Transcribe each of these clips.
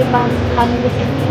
panulis itu.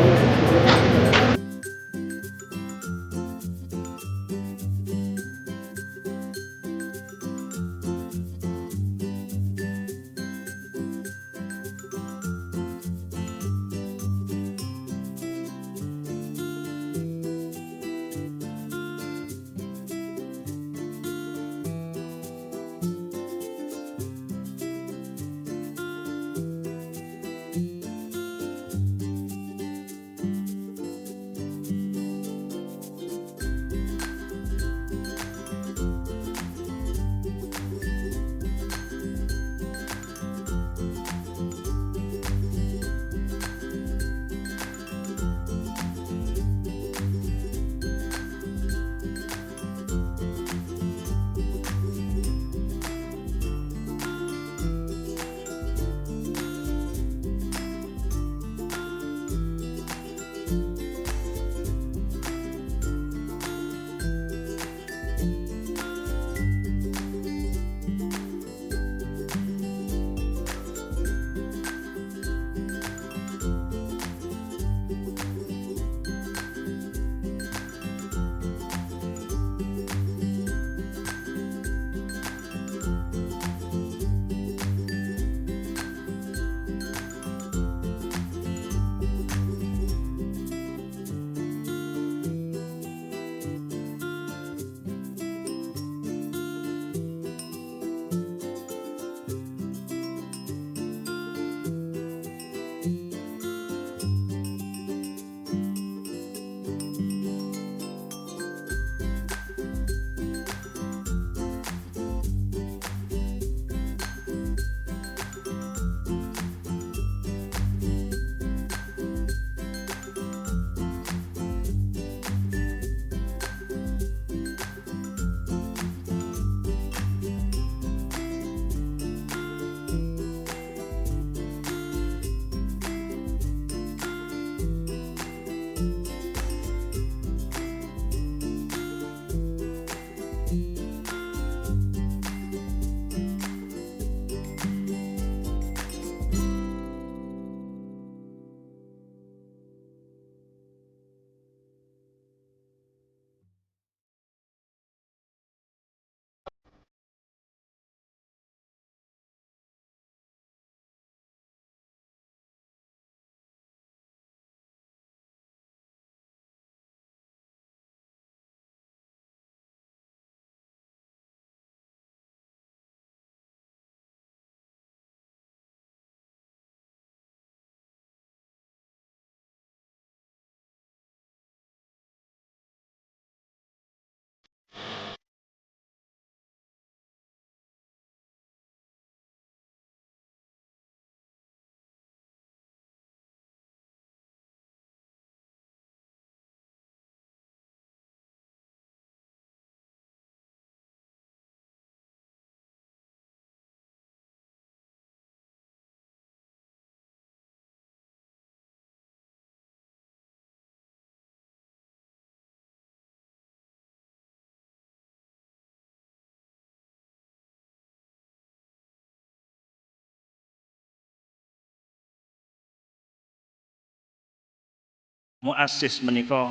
Muassis menika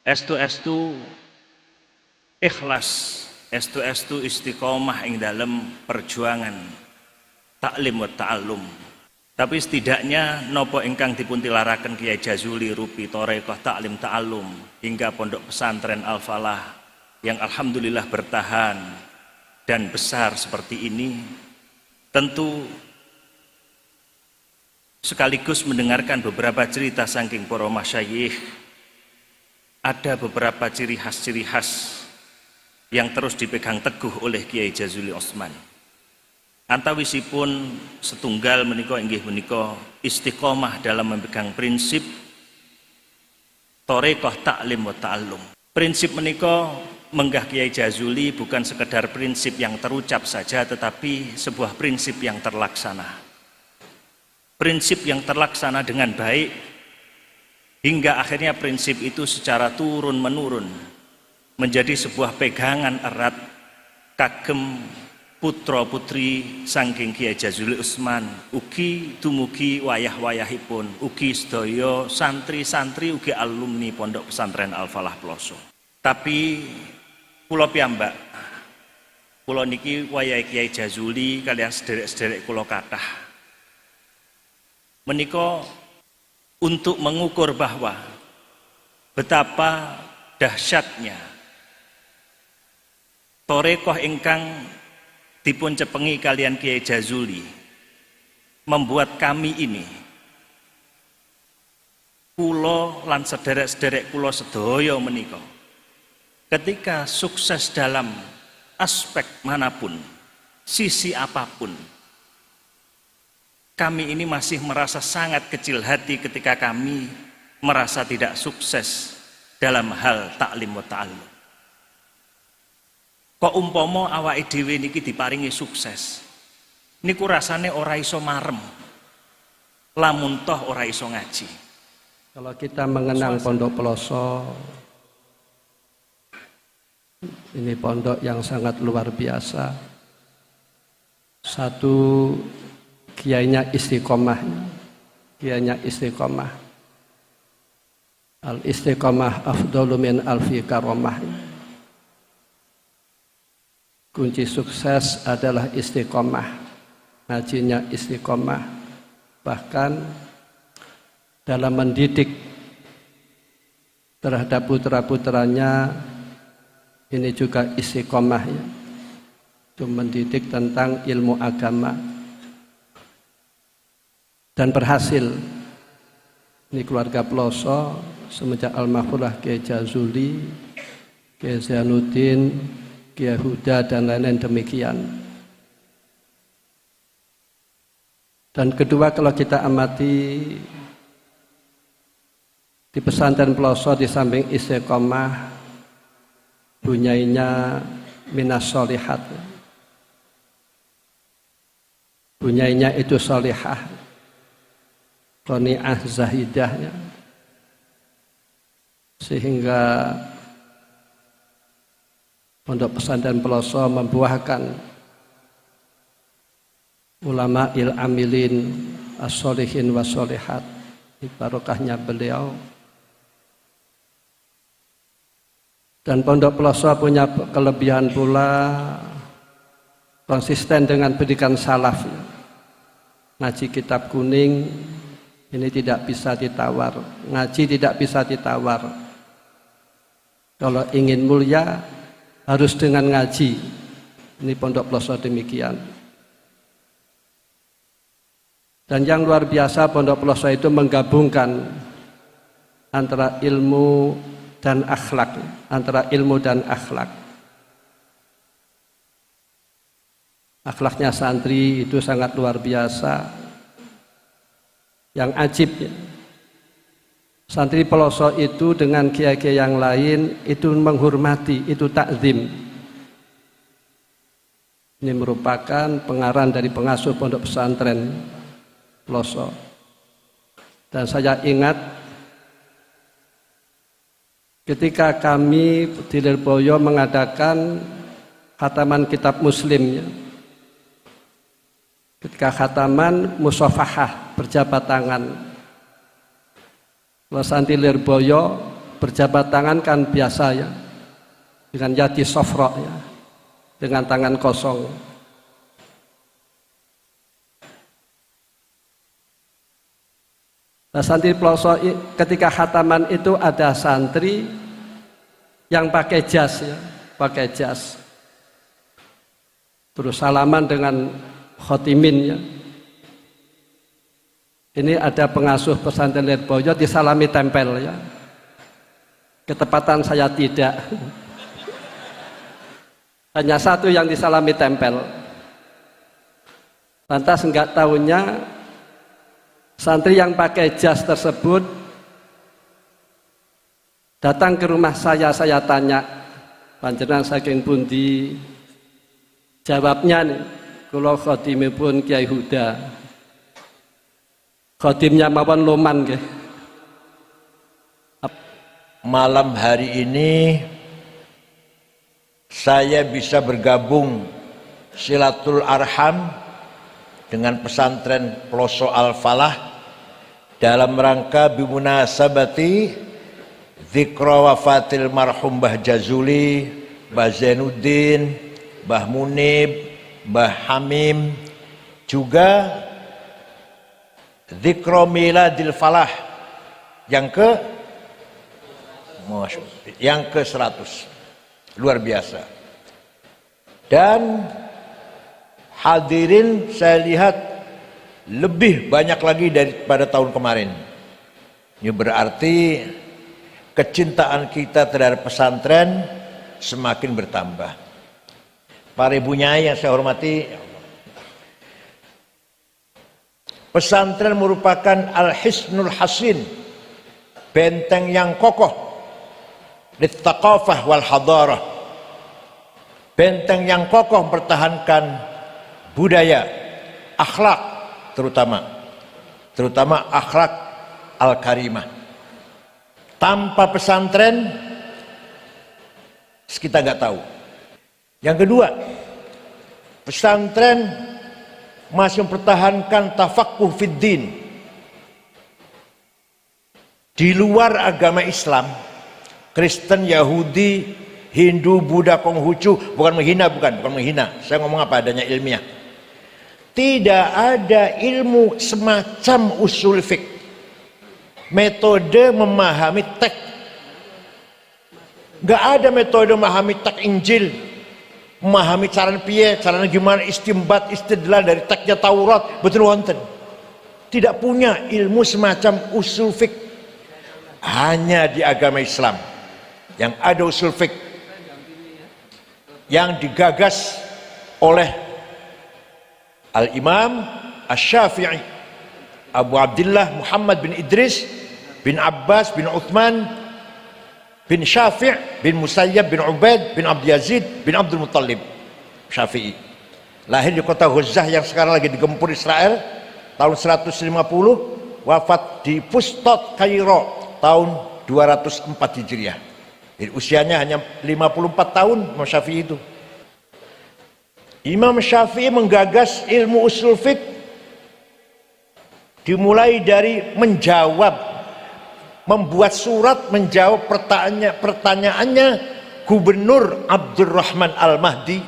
estu ikhlas, estu istiqomah ing dalam perjuangan taklim wa ta'allum. Tapi setidaknya nopo ingkang dipuntilaraken Kiai Jazuli rupi Thoreqoh taklim ta'allum hingga pondok pesantren Al-Falah yang alhamdulillah bertahan dan besar seperti ini, tentu sekaligus mendengarkan beberapa cerita saking para masyayikh, ada beberapa ciri khas yang terus dipegang teguh oleh Kiai Jazuli Osman. Antawisipun setunggal menika inggih menika istiqomah dalam memegang prinsip Thoreqoh taklim wa ta'allum. Prinsip menika menggah Kiai Jazuli bukan sekedar prinsip yang terucap saja, tetapi sebuah prinsip yang terlaksana. Prinsip yang terlaksana dengan baik hingga akhirnya prinsip itu secara turun menurun menjadi sebuah pegangan erat kagem putra putri saking Kiai Jazuli Utsman, ugi dumugi wayah-wayahipun, ugi sedaya santri-santri, ugi alumni Pondok Pesantren Al Falah Ploso. Tapi kula piyambak, kula niki wayah Kiai Jazuli kalian sederek-sederek kula kathah menika untuk mengukur bahwa betapa dahsyatnya torekoh ingkang dipun cepengi kalian Kiai Jazuli membuat kami ini, kula lan sederek-sederek kula sedaya menika, ketika sukses dalam aspek manapun, sisi apapun, kami ini masih merasa sangat kecil hati ketika kami merasa tidak sukses dalam hal taklim wa ta'allum. Kok umpama awake dhewe niki diparingi sukses, niku rasane ora iso marem, lamun toh ora iso ngaji. Kalau kita mengenang Pondok Peloso, ini pondok yang sangat luar biasa. Satu, kiainya istiqomah, kiainya istiqomah. Al istiqomah afdalu min alfi karomah. Kunci sukses adalah istiqomah, ngajinya istiqomah. Bahkan dalam mendidik terhadap putra-putranya, ini juga istiqomah ya. Itu mendidik tentang ilmu agama. Dan berhasil. Ini keluarga Peloso semenjak almarhumah Kiai Jazuli, Kiai Zainuddin, Kiai Huda dan lain-lain demikian. Dan kedua, kalau kita amati di pesantren Peloso di samping istiqomah, bunyainya minas solihat, bunyainya itu solihah, qani'ah zahidahnya, sehingga Pondok Pesantren Peloso membuahkan ulama amilin as-solihin wa solihat, barokahnya beliau. Dan Pondok Peloso punya kelebihan pula, konsisten dengan pendidikan salaf. Ngaji kitab kuning ini tidak bisa ditawar, ngaji tidak bisa ditawar. Kalau ingin mulia harus dengan ngaji. Ini Pondok Peloso demikian. Dan yang luar biasa, Pondok Peloso itu menggabungkan antara ilmu dan akhlak, antara ilmu dan akhlak. Akhlaknya santri itu sangat luar biasa. Yang ajib ya, santri Peloso itu dengan kiai-kiai yang lain itu menghormati, itu takzim. Ini merupakan pengarahan dari pengasuh Pondok Pesantren Peloso. Dan saya ingat ketika kami di Lirboyo mengadakan khataman kitab Muslim ya. Ketika khataman musafahah, berjabat tangan. Kalau santri Lirboyo berjabat tangan kan biasa ya, dengan yadi sofro ya, dengan tangan kosong. Nah, santri Peloso ketika khataman itu ada santri yang pakai jas ya, pakai jas. Terus salaman dengan khotimin ya. Ini ada pengasuh pesantren Lirboyo disalami tempel ya. Ketepatan saya tidak. Hanya satu yang disalami tempel. Lantas enggak tahunya santri yang pakai jas tersebut datang ke rumah saya tanya, panjenengan saking pundi? Jawabnya nih, kula khotimipun Kiai Huda. Khotimnya mawon loman nggih. Malam hari ini saya bisa bergabung silatul arham dengan pesantren Pelosok Al-Falah dalam rangka bimunasabati dzikra wafatil marhum Mbah Jazuli, Mbah Zainuddin, Mbah Munib, Mbah Hamim, juga dzikra miladil falah yang ke 100, luar biasa. Dan hadirin saya lihat lebih banyak lagi daripada tahun kemarin. Ini berarti kecintaan kita terhadap pesantren semakin bertambah. Para ibu nyai yang saya hormati, pesantren merupakan al-hisnul hasin, benteng yang kokoh, lit-thaqafah wal hadarah, benteng yang kokoh mempertahankan budaya, akhlak, terutama akhlak al-karimah. Tanpa pesantren kita nggak tahu. Yang kedua, pesantren masih mempertahankan tafaqquh fid din. Di luar agama Islam, Kristen, Yahudi, Hindu, Buddha, Konghucu, bukan menghina. Saya ngomong apa adanya ilmiah. Tidak ada ilmu semacam usul fiqh, metode memahami teks. Gak ada metode memahami teks Injil, memahami caranya piye, caranya gimana, istimbat, istidlal dari teksnya Taurat, betul wonten. Tidak punya ilmu semacam usul fiqh. Hanya di agama Islam yang ada usul fiqh yang digagas oleh Al-Imam Asy-Syafi'i, Abu Abdullah Muhammad bin Idris bin Abbas bin Uthman bin Syafi' bin Musayyab bin Ubaid bin Abd Yazid bin Abdul Muttalib. Syafi'i lahir di kota Ghuzah yang sekarang lagi digempur Israel tahun 150, wafat di Fustat Kairo tahun 204 Hijriah. Jadi usianya hanya 54 tahun Imam Syafi'i itu. Imam Syafi'i menggagas ilmu usul fiqh dimulai dari membuat surat menjawab pertanyaannya Gubernur Abdurrahman Al-Mahdi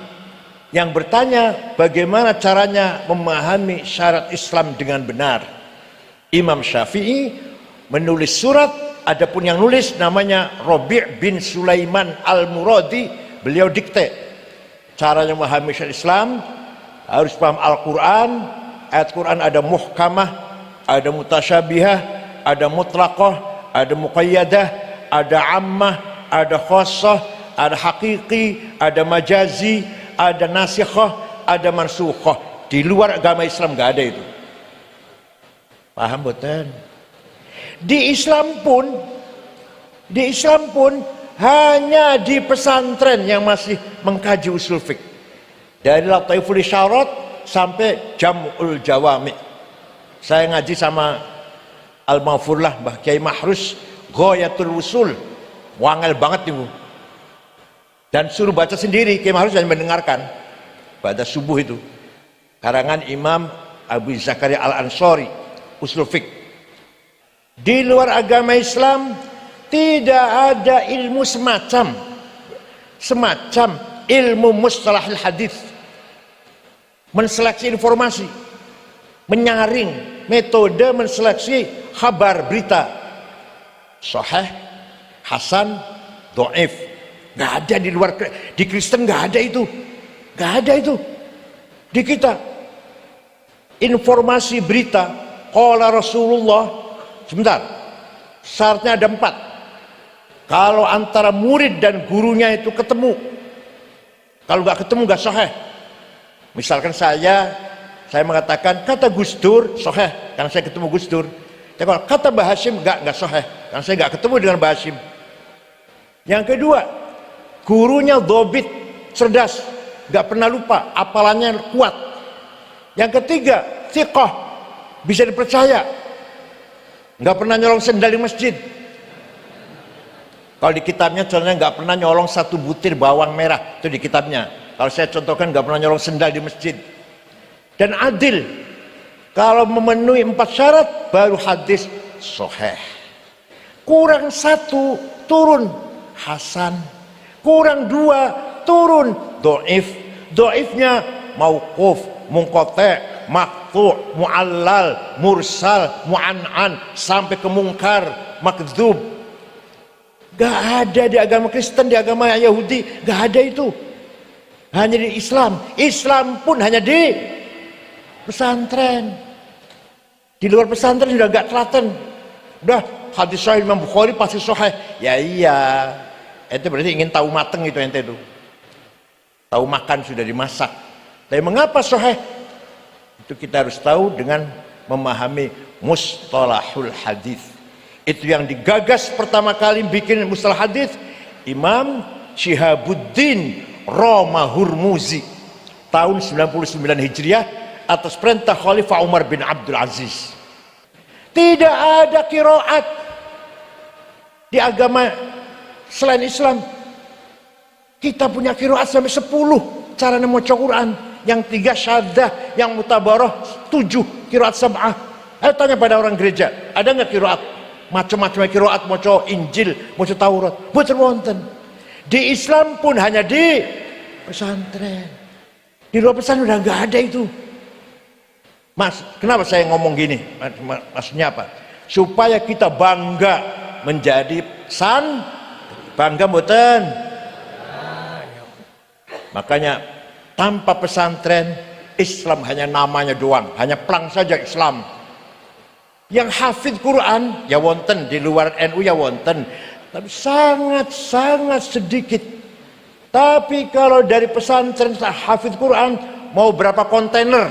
yang bertanya bagaimana caranya memahami syariat Islam dengan benar. Imam Syafi'i menulis surat, adapun yang nulis namanya Rabi' bin Sulaiman Al-Muradi, beliau dikte. Caranya memahami syariat Islam harus paham Al-Quran. Ayat Quran ada muhkamah, ada mutasyabihah, ada mutlaqah, ada muqayyadah, ada ammah, ada khassah, ada haqiqi, ada majazi, ada nasikhah, ada mansukhah. Di luar agama Islam nggak ada itu. Paham betul? Di Islam pun hanya di pesantren yang masih mengkaji usul fiqh. Dari Lataiful Isyarat sampai Jam'ul Jawami. Saya ngaji sama Al-Maghfurlah Mbah Kiai Mahrus, Ghayatul Usul, wangel banget itu. Dan suruh baca sendiri, Kiai Mahrus hanya mendengarkan pada subuh itu. Karangan Imam Abu Zakaria Al-Ansari, usul fiqh. Di luar agama Islam tidak ada ilmu semacam ilmu mustalahil hadis, menseleksi informasi, menyaring, metode menseleksi kabar berita sahih, hasan, dhaif. Nggak ada di luar. Di Kristen nggak ada itu, di kita informasi berita qala Rasulullah, sebentar, syaratnya ada 4. Kalau antara murid dan gurunya itu ketemu, kalau nggak ketemu nggak sahih. Misalkan saya mengatakan kata Gus Dur sahih karena saya ketemu Gus Dur. Tapi kalau kata Mbah Hasyim nggak sahih karena saya nggak ketemu dengan Mbah Hasyim. Yang kedua, gurunya dhobit, cerdas, nggak pernah lupa, apalannya kuat. Yang ketiga, thiqah, bisa dipercaya, nggak pernah nyolong sendal di masjid. Kalau di kitabnya contohnya nggak pernah nyolong 1 butir bawang merah, itu di kitabnya. Kalau saya contohkan nggak pernah nyolong sendal di masjid. Dan adil. Kalau memenuhi 4 syarat baru hadis sahih. Kurang 1 turun hasan. Kurang 2 turun dhaif. Dhaifnya mauquf, munqati', maqtu', mu'allal, mursal, mu'an'an sampai ke mungkar, makdzub. Gak ada di agama Kristen, di agama Yahudi, gak ada itu. Hanya di Islam. Islam pun hanya di pesantren. Di luar pesantren sudah gak telaten. Udah hadis sahih Imam Bukhari pasti sahih. Ya iya. Itu berarti ingin tahu mateng itu ente itu. Tahu makan sudah dimasak. Tapi mengapa sahih? Itu kita harus tahu dengan memahami mustalahul hadis. Itu yang digagas pertama kali bikin mustalah hadis Imam Syihabuddin Roma Hurmuzi tahun 99 Hijriah atas perintah Khalifah Umar bin Abdul Aziz. Tidak ada qiraat di agama selain Islam. Kita punya qiraat sampai 10 cara membaca Quran, yang 3 syaddah, yang mutabarah 7 qiraat sab'ah. Ayo tanya pada orang gereja, ada nggak qiraat? Macam-macam qiraat, maca Injil, maca Taurat, boten wonten. Di Islam pun hanya di pesantren. Di luar pesantren udah nggak ada itu. Mas, kenapa saya ngomong gini? Maksudnya apa? Supaya kita bangga menjadi bangga mboten? Makanya tanpa pesantren Islam hanya namanya doang, hanya plang saja Islam. Yang hafid Quran ya wonten, di luar NU ya wonten, tapi sangat-sangat sedikit. Tapi kalau dari pesantren hafid Quran mau berapa kontainer?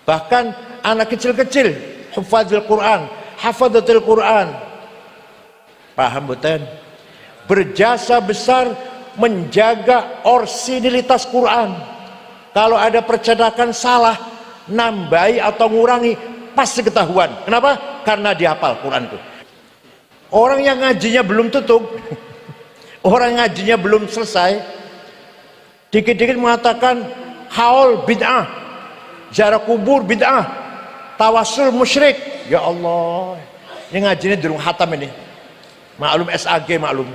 Bahkan anak kecil-kecil hafadzul Quran, hafadzatul Quran. Paham betul? Berjasa besar menjaga orsinilitas Quran. Kalau ada percetakan salah, nambahi atau ngurangi pasti ketahuan. Kenapa? Karena dihafal Quran itu. Orang yang ngajinya belum tutup, orang ngajinya belum selesai, dikit-dikit mengatakan haul bid'ah, ziarah kubur bid'ah, tawassul musyrik. Ya Allah, ini ngajinya durung hatam ini. Maklum SAG maklum.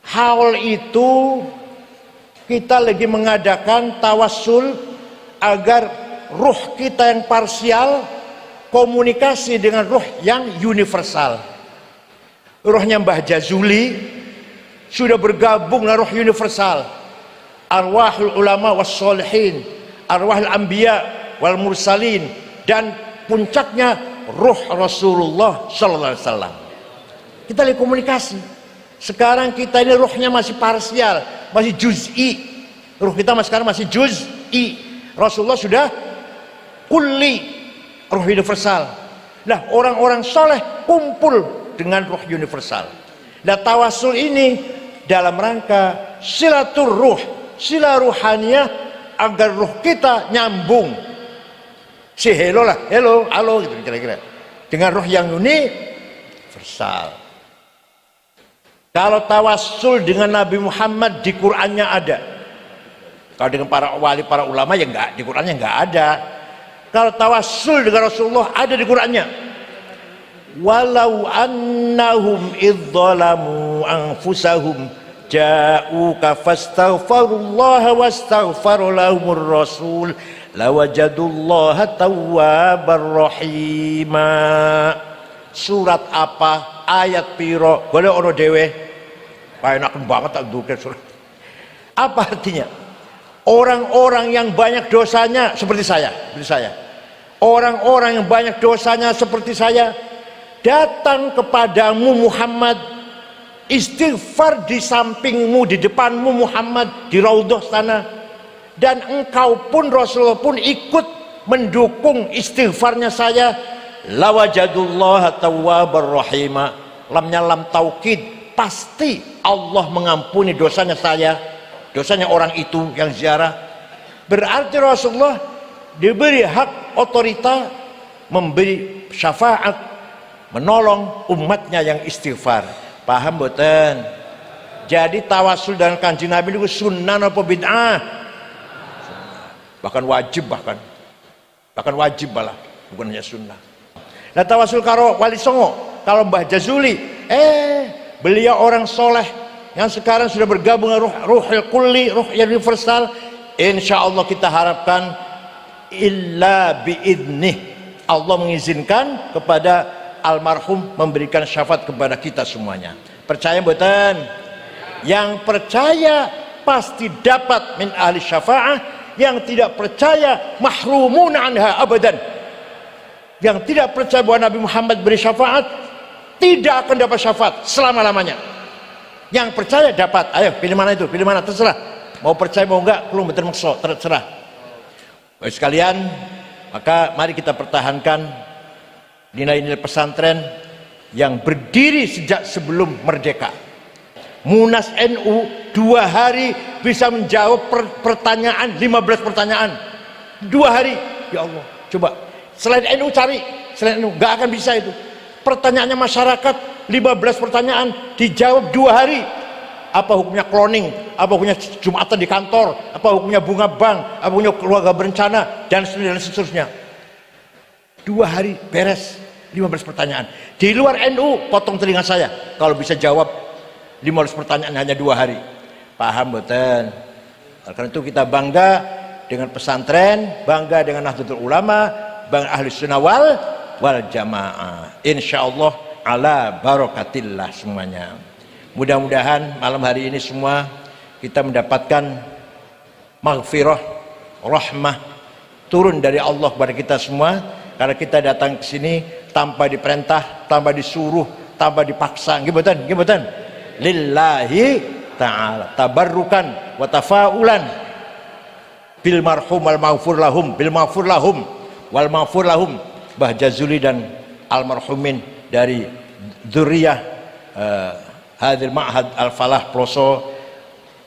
Haul itu kita lagi mengadakan tawassul agar ruh kita yang parsial komunikasi dengan ruh yang universal. Ruhnya Mbah Jazuli sudah bergabung dengan ruh universal. Arwahul ulama was solihin, arwahul anbiya wal mursalin, dan puncaknya ruh Rasulullah sallallahu alaihi wasallam. Kita lagi komunikasi. Sekarang kita ini ruhnya masih parsial, masih juz'i. Ruh kita sekarang masih juz'i. Rasulullah sudah kulli, ruh universal. Nah, orang-orang soleh kumpul dengan ruh universal. Nah, tawasul ini dalam rangka silatur ruh, sila ruhaniyah, agar ruh kita nyambung. Si hello lah, hello, halo gitu kira-kira. Dengan ruh yang universal. Kalau tawasul dengan Nabi Muhammad di Qur'annya ada. Kalau dengan para wali, para ulama ya enggak, di Qur'annya enggak ada. Kalau tawasul dengan Rasulullah ada di Qur'annya. Walau annahum idzalamu anfusahum ja'uka fastaghfirullaha wastaghfara lahumur rasul lawajadullaha tawwabar rahima. Surat apa? Ayat piro? Boleh ono dewe. Enak banget tak duket surat. Apa artinya? Orang-orang yang banyak dosanya seperti saya. Orang-orang yang banyak dosanya seperti saya datang kepadamu Muhammad, istighfar di sampingmu, di depanmu Muhammad, di raudhah sana, dan engkau pun Rasulullah pun ikut mendukung istighfarnya saya, lawajadullaha tawwabar rahima. Lamnya lam taukid, pasti Allah mengampuni dosanya saya, dosanya orang itu yang ziarah. Berarti Rasulullah diberi hak otorita memberi syafaat, menolong umatnya yang istighfar. Paham boten? Jadi tawasul dengan Kanjeng Nabi itu sunnah apa bid'ah? Bahkan wajib, bahkan wajib malah, bukan hanya sunnah. Nah tawasul karo Wali Songo, kalau Mbah Jazuli, beliau orang soleh yang sekarang sudah bergabung dengan ruhul kulli, ruh universal. Insya Allah kita harapkan illa biidnih, Allah mengizinkan kepada almarhum memberikan syafaat kepada kita semuanya. Percaya mboten? Yang percaya pasti dapat min ahli syafa'ah, yang tidak percaya mahrumun anha abadan. Yang tidak percaya bahwa Nabi Muhammad beri syafaat tidak akan dapat syafaat selama-lamanya. Yang percaya dapat. Ayo pilih mana itu, pilih mana, terserah. Mau percaya mau enggak, belum betul maksud, terserah. Baik sekalian, maka mari kita pertahankan nilai-nilai pesantren yang berdiri sejak sebelum merdeka. Munas NU 2 hari bisa menjawab pertanyaan 15 pertanyaan 2 hari. Ya Allah, coba selain NU cari, selain NU nggak akan bisa itu. Pertanyaannya masyarakat 15 pertanyaan dijawab 2 hari. Apa hukumnya cloning, apa hukumnya Jumatan di kantor, apa hukumnya bunga bank, apa hukumnya keluarga berencana, dan seterusnya. 2 hari beres 15 pertanyaan. Di luar NU potong telinga saya kalau bisa jawab 15 pertanyaan hanya 2 hari. Paham betul? Karena itu kita bangga dengan pesantren, bangga dengan Nahdlatul Ulama, bangga ahli sunnah wal jamaah. Insya Allah ala barakatillah semuanya. Mudah-mudahan malam hari ini semua kita mendapatkan maghfirah, rahmah turun dari Allah kepada kita semua, karena kita datang ke sini tanpa diperintah, tanpa disuruh, tanpa dipaksa. Gimana? Lillahi ta'ala tabarrukan wa tafaulan bil marhum wal maghfur lahum wal maghfur lahum Mbah Jazuli dan almarhumin dari dzurriyyah hadil ma'had al falah Ploso.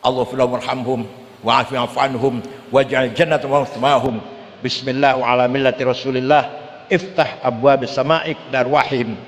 Allahumma warhamhum wa afi anhum waj'al jannata ma'hum. Bismillah wa ala millati Rasulillah. Iftah abwaabis sama'ik darwahim.